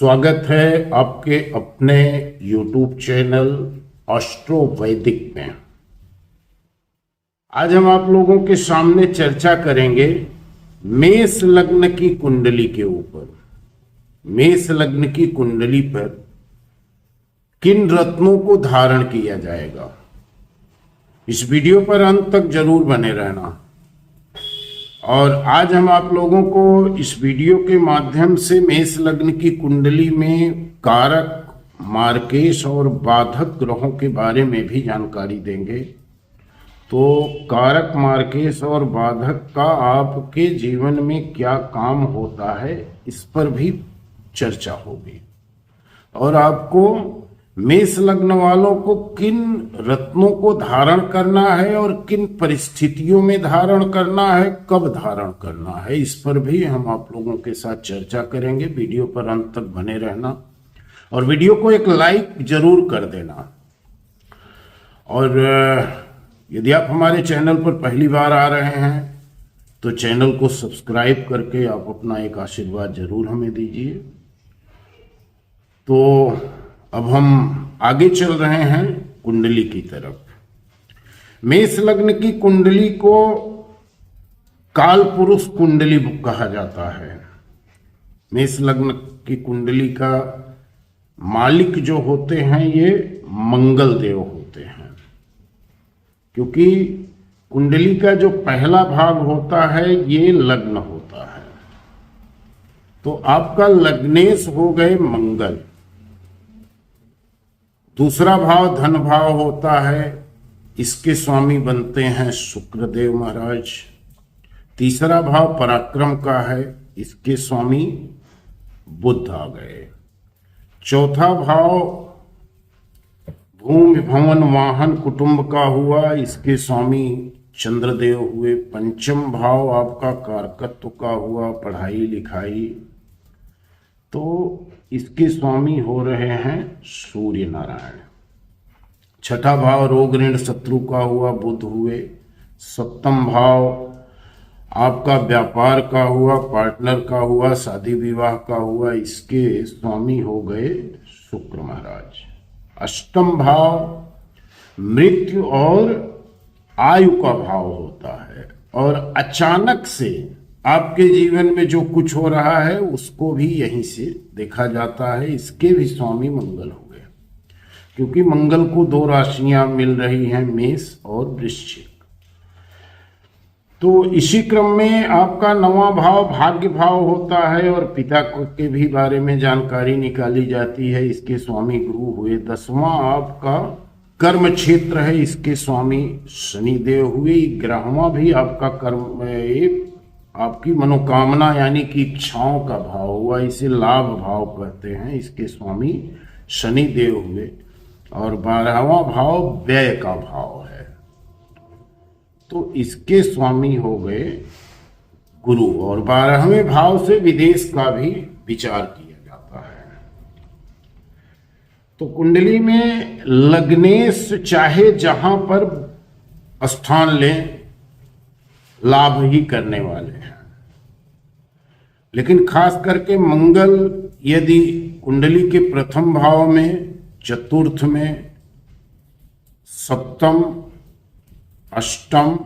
स्वागत है आपके अपने YouTube चैनल एस्ट्रो वैदिक में। आज हम आप लोगों के सामने चर्चा करेंगे मेष लग्न की कुंडली के ऊपर। मेष लग्न की कुंडली पर किन रत्नों को धारण किया जाएगा, इस वीडियो पर अंत तक जरूर बने रहना। और आज हम आप लोगों को इस वीडियो के माध्यम से मेष लग्न की कुंडली में कारक, मार्केश और बाधक ग्रहों के बारे में भी जानकारी देंगे। तो कारक, मार्केश और बाधक का आपके जीवन में क्या काम होता है, इस पर भी चर्चा होगी। और आपको मेष लग्न वालों को किन रत्नों को धारण करना है और किन परिस्थितियों में धारण करना है, कब धारण करना है, इस पर भी हम आप लोगों के साथ चर्चा करेंगे। वीडियो पर अंत तक बने रहना और वीडियो को एक लाइक जरूर कर देना। और यदि आप हमारे चैनल पर पहली बार आ रहे हैं तो चैनल को सब्सक्राइब करके आप अपना एक आशीर्वाद जरूर हमें दीजिए। तो अब हम आगे चल रहे हैं कुंडली की तरफ। मेष लग्न की कुंडली को काल पुरुष कुंडली कहा जाता है। मेष लग्न की कुंडली का मालिक जो होते हैं ये मंगल देव होते हैं, क्योंकि कुंडली का जो पहला भाग होता है ये लग्न होता है। तो आपका लग्नेश हो गए मंगल। दूसरा भाव धन भाव होता है, इसके स्वामी बनते हैं शुक्रदेव महाराज। तीसरा भाव पराक्रम का है, इसके स्वामी बुध आ गए। चौथा भाव भूमि भवन वाहन कुटुंब का हुआ, इसके स्वामी चंद्रदेव हुए। पंचम भाव आपका कारकत्व का हुआ, पढ़ाई लिखाई, तो इसके स्वामी हो रहे हैं सूर्य नारायण। छठा भाव रोग ऋण शत्रु का हुआ, बुध हुए। सप्तम भाव आपका व्यापार का हुआ, पार्टनर का हुआ, शादी विवाह का हुआ, इसके स्वामी हो गए शुक्र महाराज। अष्टम भाव मृत्यु और आयु का भाव होता है, और अचानक से आपके जीवन में जो कुछ हो रहा है उसको भी यहीं से देखा जाता है। इसके भी स्वामी मंगल हो गए, क्योंकि मंगल को दो राशियां मिल रही हैं, मेष और वृश्चिक। तो इसी क्रम में आपका नवा भाव भाग्य भाव होता है, और पिता के भी बारे में जानकारी निकाली जाती है। इसके स्वामी गुरु हुए। दसवां आपका कर्म क्षेत्र है, इसके स्वामी शनिदेव हुए। ग्यारहवां भी आपका कर्म, एक आपकी मनोकामना यानी कि इच्छाओं का भाव हुआ, इसे लाभ भाव कहते हैं, इसके स्वामी शनि देव हुए। और 12वां भाव व्यय का भाव है, तो इसके स्वामी हो गए गुरु। और 12वें भाव से विदेश का भी विचार किया जाता है। तो कुंडली में लग्नेश चाहे जहां पर स्थान लें, लाभ ही करने वाले हैं। लेकिन खास करके मंगल यदि कुंडली के प्रथम भाव में, चतुर्थ में, सप्तम, अष्टम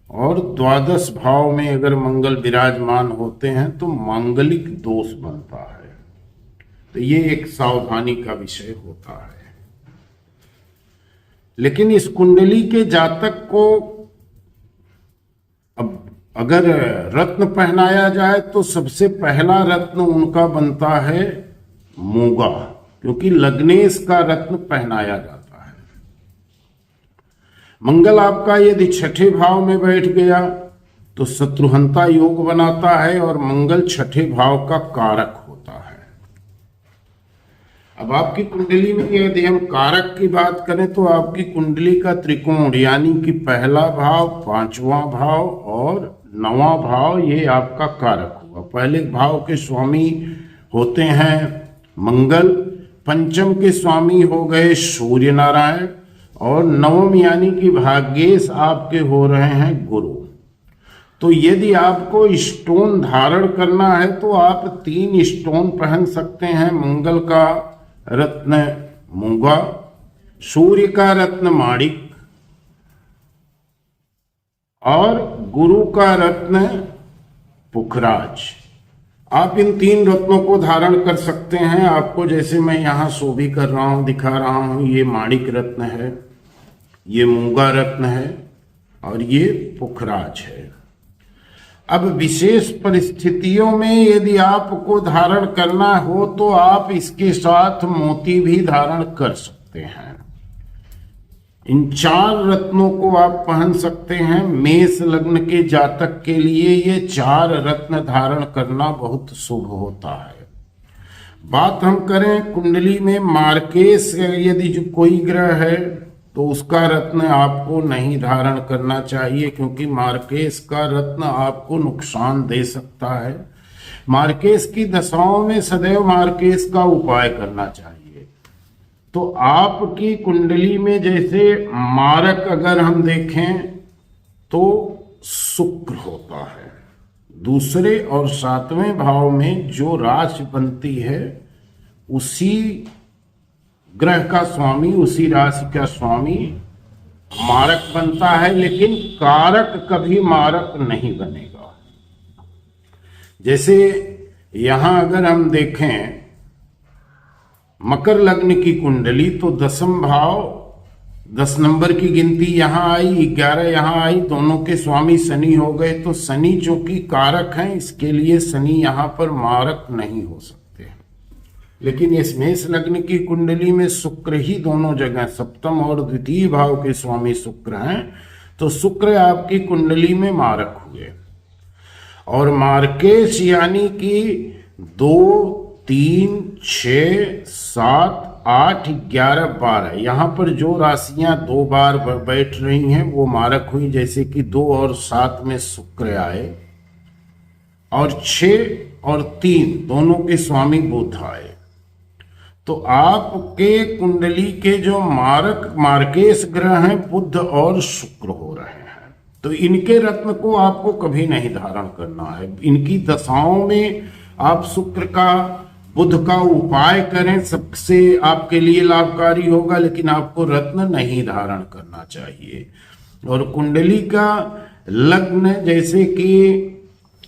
और द्वादश भाव में अगर मंगल विराजमान होते हैं तो मांगलिक दोष बनता है। तो ये एक सावधानी का विषय होता है। लेकिन इस कुंडली के जातक को अब अगर रत्न पहनाया जाए तो सबसे पहला रत्न उनका बनता है मूंगा, क्योंकि लग्नेश का रत्न पहनाया जाता है। मंगल आपका यदि छठे भाव में बैठ गया तो शत्रुहंता योग बनाता है, और मंगल छठे भाव का कारक होता है। अब आपकी कुंडली में यदि हम कारक की बात करें तो आपकी कुंडली का त्रिकोण यानी कि पहला भाव, पांचवा भाव और नवा भाव, ये आपका कारक हुआ। पहले भाव के स्वामी होते हैं मंगल, पंचम के स्वामी हो गए सूर्य नारायण, और नवम यानी कि भाग्येश आपके हो रहे हैं गुरु। तो यदि आपको स्टोन धारण करना है तो आप 3 स्टोन पहन सकते हैं। मंगल का रत्न मूंगा, सूर्य का रत्न माणिक और गुरु का रत्न पुखराज। आप इन 3 रत्नों को धारण कर सकते हैं। आपको जैसे मैं यहाँ शो भी कर रहा हूँ, दिखा रहा हूँ, ये माणिक रत्न है, ये मूंगा रत्न है और ये पुखराज है। अब विशेष परिस्थितियों में यदि आपको धारण करना हो तो आप इसके साथ मोती भी धारण कर सकते हैं। इन 4 रत्नों को आप पहन सकते हैं। मेष लग्न के जातक के लिए ये 4 रत्न धारण करना बहुत शुभ होता है। बात हम करें कुंडली में मार्केश यदि जो कोई ग्रह है तो उसका रत्न आपको नहीं धारण करना चाहिए, क्योंकि मार्केश का रत्न आपको नुकसान दे सकता है। मार्केश की दशाओं में सदैव मार्केश का उपाय करना चाहिए। तो आपकी कुंडली में जैसे मारक अगर हम देखें तो शुक्र होता है। दूसरे और 7वें भाव में जो राशि बनती है उसी ग्रह का स्वामी, उसी राशि का स्वामी मारक बनता है, लेकिन कारक कभी मारक नहीं बनेगा। जैसे यहां अगर हम देखें मकर लग्न की कुंडली तो 10वां भाव 10 नंबर की गिनती यहां आई, 11 यहां आई, दोनों के स्वामी शनि हो गए। तो शनि जो कि कारक हैं, इसके लिए शनि यहां पर मारक नहीं हो सकते। लेकिन इस मेष लग्न की कुंडली में शुक्र ही दोनों जगह 7म और 2य भाव के स्वामी शुक्र हैं, तो शुक्र आपकी कुंडली में मारक हुए। और मार्केश यानी कि 2, 3, 6, 7, 8, 11, 12 यहाँ पर जो राशियां 2 बार बैठ रही हैं वो मारक हुई। जैसे कि 2 और 7 में शुक्र आए और 6 और 3 दोनों के स्वामी बुध आए। तो आपके कुंडली के जो मार्केश ग्रह हैं बुध और शुक्र हो रहे हैं, तो इनके रत्न को आपको कभी नहीं धारण करना है। इनकी दशाओं में आप शुक्र का, बुध का उपाय करें, सबसे आपके लिए लाभकारी होगा, लेकिन आपको रत्न नहीं धारण करना चाहिए। और कुंडली का लग्न जैसे कि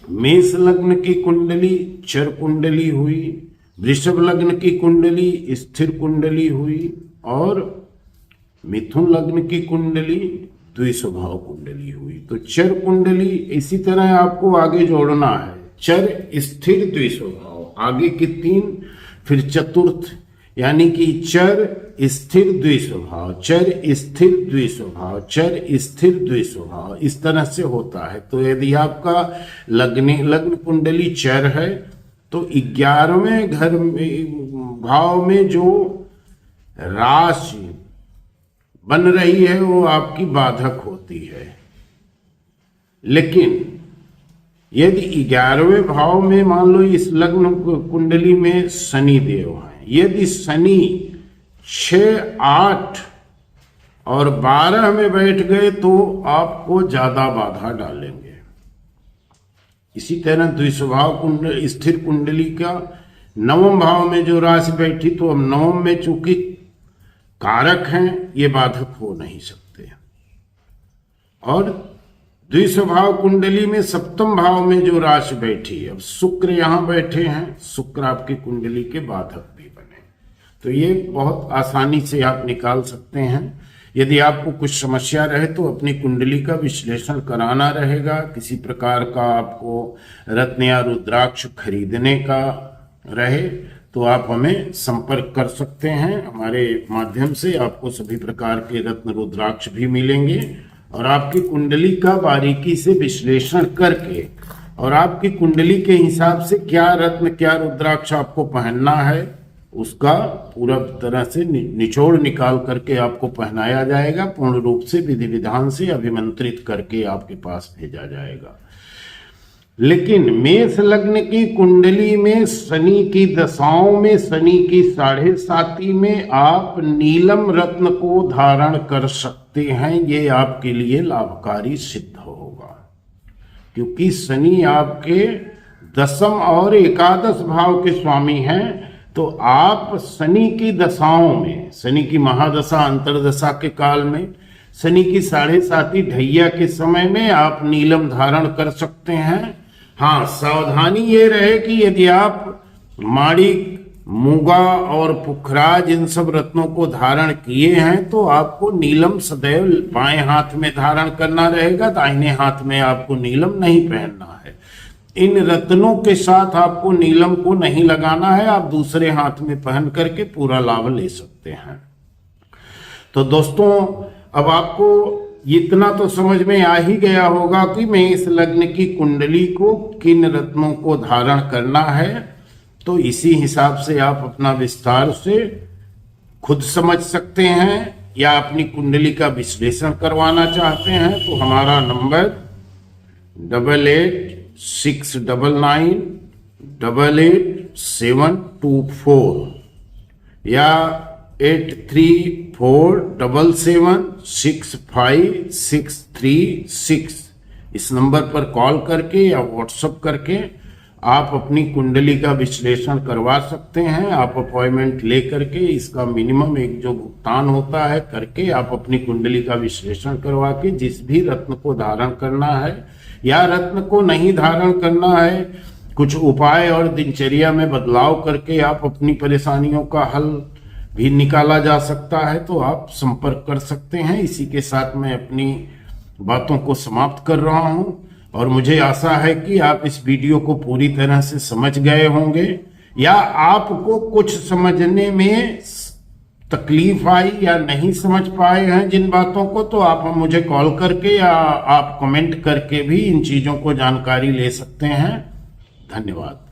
मेष लग्न की कुंडली चर कुंडली हुई, वृषभ लग्न की कुंडली स्थिर कुंडली हुई और मिथुन लग्न की कुंडली द्विस्वभाव कुंडली हुई। तो चर कुंडली इसी तरह आपको आगे जोड़ना है। चर स्थिर द्विस्वभाव, आगे की 3, फिर चतुर्थ यानी कि चर स्थिर द्विस्वभाव, चर स्थिर द्विस्वभाव, चर स्थिर द्विस्वभाव, इस तरह से होता है। तो यदि आपका लग्न कुंडली चर है तो 11वें घर भाव में जो राशि बन रही है वो आपकी बाधक होती है। लेकिन यदि 11वें भाव में मान लो इस लग्न कुंडली में शनि देव है, यदि शनि 6, 8 और 12 में बैठ गए तो आपको ज्यादा बाधा डालेंगे। इसी तरह द्विस्वभाव स्थिर कुंडली का 9वें भाव में जो राशि बैठी, तो अब 9वें में चूंकि कारक हैं ये बाधक हो नहीं सकते। और द्विस्वभाव कुंडली में 7म भाव में जो राशि बैठी, अब शुक्र यहां बैठे हैं, शुक्र आपकी कुंडली के बाधक भी बने। तो ये बहुत आसानी से आप निकाल सकते हैं। यदि आपको कुछ समस्या रहे तो अपनी कुंडली का विश्लेषण कराना रहेगा। किसी प्रकार का आपको रत्न या रुद्राक्ष खरीदने का रहे तो आप हमें संपर्क कर सकते हैं। हमारे माध्यम से आपको सभी प्रकार के रत्न रुद्राक्ष भी मिलेंगे और आपकी कुंडली का बारीकी से विश्लेषण करके और आपकी कुंडली के हिसाब से क्या रत्न क्या रुद्राक्ष आपको पहनना है उसका पूरा तरह से निचोड़ निकाल करके आपको पहनाया जाएगा। पूर्ण रूप से विधि विधान से अभिमंत्रित करके आपके पास भेजा जाएगा। लेकिन मेष लग्न की कुंडली में शनि की दशाओं में, शनि की 7.5 में आप नीलम रत्न को धारण कर सकते हैं। ये आपके लिए लाभकारी सिद्ध होगा। क्योंकि शनि आपके दशम और एकादश भाव के स्वामी हैं। तो आप शनि की दशाओं में, शनि की महादशा अंतरदशा के काल में, शनि की 7.5 ढैया के समय में आप नीलम धारण कर सकते हैं। हाँ, सावधानी ये रहे कि यदि आप माणिक, मूंगा और पुखराज इन सब रत्नों को धारण किए हैं तो आपको नीलम सदैव बाएं हाथ में धारण करना रहेगा, दाहिने हाथ में आपको नीलम नहीं पहनना है। इन रत्नों के साथ आपको नीलम को नहीं लगाना है, आप दूसरे हाथ में पहन करके पूरा लाभ ले सकते हैं। तो दोस्तों, अब आपको इतना तो समझ में आ ही गया होगा कि मेष लग्न की कुंडली को किन रत्नों को धारण करना है। तो इसी हिसाब से आप अपना विस्तार से खुद समझ सकते हैं, या अपनी कुंडली का विश्लेषण करवाना चाहते हैं तो हमारा नंबर 8869988724 या 8347765636 इस नंबर पर कॉल करके या व्हाट्सएप करके आप अपनी कुंडली का विश्लेषण करवा सकते हैं। आप अपॉइंटमेंट ले करके इसका मिनिमम एक जो भुगतान होता है करके आप अपनी कुंडली का विश्लेषण करवा के जिस भी रत्न को धारण करना है या रत्न को नहीं धारण करना है, कुछ उपाय और दिनचर्या में बदलाव करके आप अपनी परेशानियों का हल भी निकाला जा सकता है। तो आप संपर्क कर सकते हैं। इसी के साथ मैं अपनी बातों को समाप्त कर रहा हूं और मुझे आशा है कि आप इस वीडियो को पूरी तरह से समझ गए होंगे, या आपको कुछ समझने में तकलीफ आई या नहीं समझ पाए हैं जिन बातों को, तो आप मुझे कॉल करके या आप कमेंट करके भी इन चीजों को जानकारी ले सकते हैं। धन्यवाद।